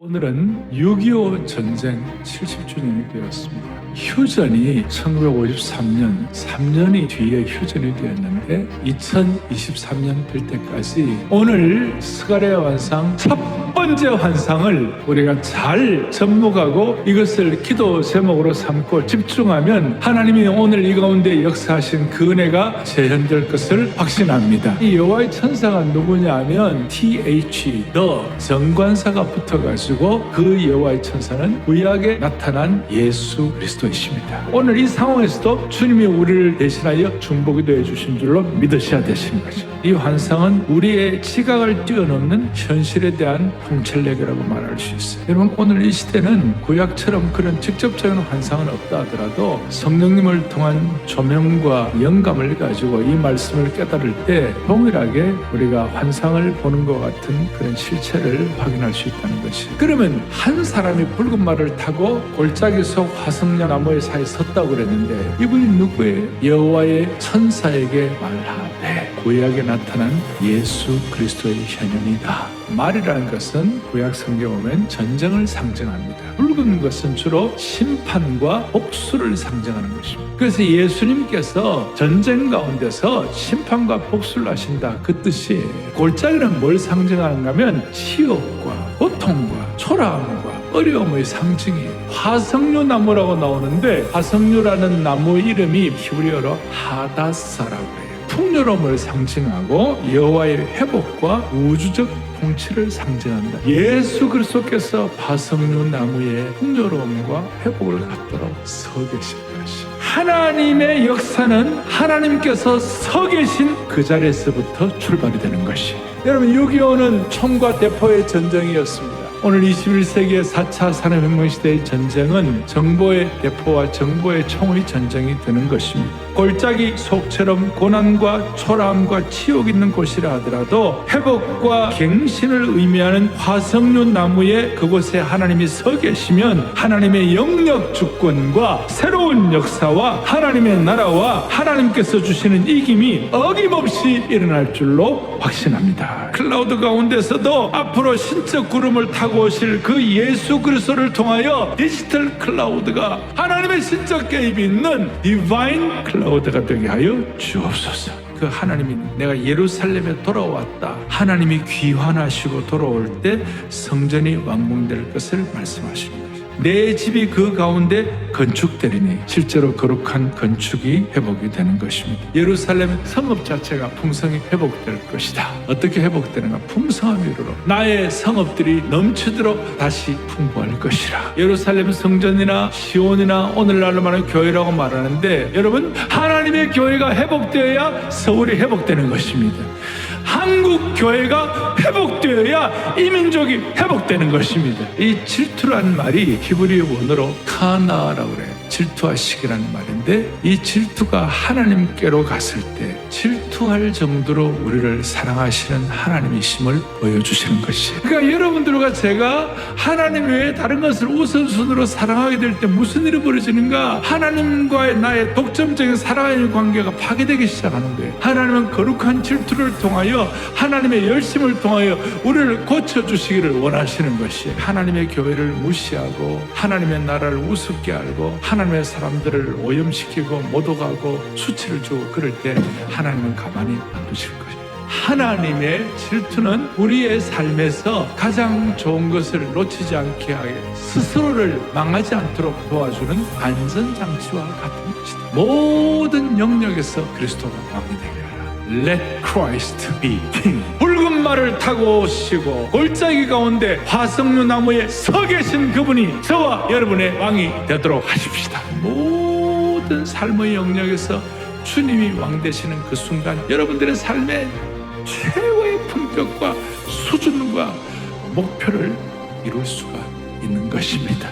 오늘은 6.25 전쟁 70주년이 되었습니다. 휴전이 1953년, 3년이 뒤에 휴전이 되었는데 2023년 될 때까지 오늘 스가랴 환상 첫 번째 환상을 우리가 잘 접목하고 이것을 기도 제목으로 삼고 집중하면 하나님이 오늘 이 가운데 역사하신 그 은혜가 재현될 것을 확신합니다. 이 여호와의 천사가 누구냐 하면 TH, 정관사가 붙어가지고 그 여호와의 천사는 구약에 나타난 예수 그리스도이십니다. 오늘 이 상황에서도 주님이 우리를 대신하여 중보기도 해주신 줄로 믿으셔야 되시는 거죠. 이 환상은 우리의 지각을 뛰어넘는 현실에 대한 통찰력이라고 말할 수 있어요. 여러분, 오늘 이 시대는 구약처럼 그런 직접적인 환상은 없다 하더라도 성령님을 통한 조명과 영감을 가지고 이 말씀을 깨달을 때 동일하게 우리가 환상을 보는 것 같은 그런 실체를 확인할 수 있다는 것이. 그러면 한 사람이 붉은 말을 타고 골짜기 속 화석류 나무의 사이에 섰다고 그랬는데 이분이 누구예요? 여호와의 천사에게 말하되 구약에 나타난 예수 그리스도의 현현이다. 말이라는 것은 구약 성경에 보면 전쟁을 상징합니다. 붉은 것은 주로 심판과 복수를 상징하는 것입니다. 그래서 예수님께서 전쟁 가운데서 심판과 복수를 하신다, 그 뜻이. 골짜기는 뭘 상징하는가 하면 치욕과 고통과 초라함과 어려움의 상징이에요. 화석류 나무라고 나오는데 화석류라는 나무 이름이 히브리어로 하다사라고 해요. 풍요로움을 상징하고 여호와의 회복과 우주적 통치를 상징한다. 예수 그리스도께서 화석류 나무의 풍요로움과 회복을 갖도록 서 계신 것이. 하나님의 역사는 하나님께서 서 계신 그 자리에서부터 출발이 되는 것이. 여러분, 6.25는 총과 대포의 전쟁이었습니다. 오늘 21세기의 4차 산업혁명 시대의 전쟁은 정보의 대포와 정보의 총의 전쟁이 되는 것입니다. 골짜기 속처럼 고난과 초라함과 치욕 있는 곳이라 하더라도 회복과 갱신을 의미하는 화석류 나무에 그곳에 하나님이 서 계시면 하나님의 영역 주권과 새로운 역사와 하나님의 나라와 하나님께서 주시는 이김이 어김없이 일어날 줄로 확신합니다. 클라우드 가운데서도 앞으로 신적 구름을 타고 오실 그 예수 그리스도를 통하여 디지털 클라우드가 하나님의 신적 개입이 있는 디바인 클라우드가 되게 하여 주옵소서. 그 하나님이 내가 예루살렘에 돌아왔다, 하나님이 귀환하시고 돌아올 때 성전이 완공될 것을 말씀하십니다. 내 집이 그 가운데 건축되리니 실제로 거룩한 건축이 회복이 되는 것입니다. 예루살렘 성읍 자체가 풍성히 회복될 것이다. 어떻게 회복되는가? 풍성함 위로 나의 성읍들이 넘치도록 다시 풍부할 것이라. 예루살렘 성전이나 시온이나 오늘날로 말하는 교회라고 말하는데, 여러분, 하나님의 교회가 회복되어야 서울이 회복되는 것입니다. 한국 교회가 회복되어야 이 민족이 회복되는 것입니다. 이 질투라는 말이 히브리 원어로 카나라고 그래요. 질투하시기라는 말인데, 이 질투가 하나님께로 갔을 때 질투할 정도로 우리를 사랑하시는 하나님이심을 보여주시는 것이에요. 그러니까 여러분들과 제가 하나님 외에 다른 것을 우선순위로 사랑하게 될 때 무슨 일이 벌어지는가? 하나님과의 나의 독점적인 사랑의 관계가 파괴되기 시작하는 거예요. 하나님은 거룩한 질투를 통하여 하나님의 열심을 통하여 우리를 고쳐주시기를 원하시는 것이에요. 하나님의 교회를 무시하고 하나님의 나라를 우습게 알고 하나님의 사람들을 오염시키고 모독하고 수치를 주고 그럴 때 하나님은 가만히 안 두실 거예요. 하나님의 질투는 우리의 삶에서 가장 좋은 것을 놓치지 않게 하게 스스로를 망하지 않도록 도와주는 안전장치와 같은 것이다. 모든 영역에서 그리스도가 왕이 되게 하라. Let Christ be King. 붉은 말을 타고 오시고 골짜기 가운데 화석류 나무에 서 계신 그분이 저와 여러분의 왕이 되도록 하십시다. 모든 삶의 영역에서 주님이 왕 되시는 그 순간 여러분들의 삶의 최고의 품격과 수준과 목표를 이룰 수가 있는 것입니다.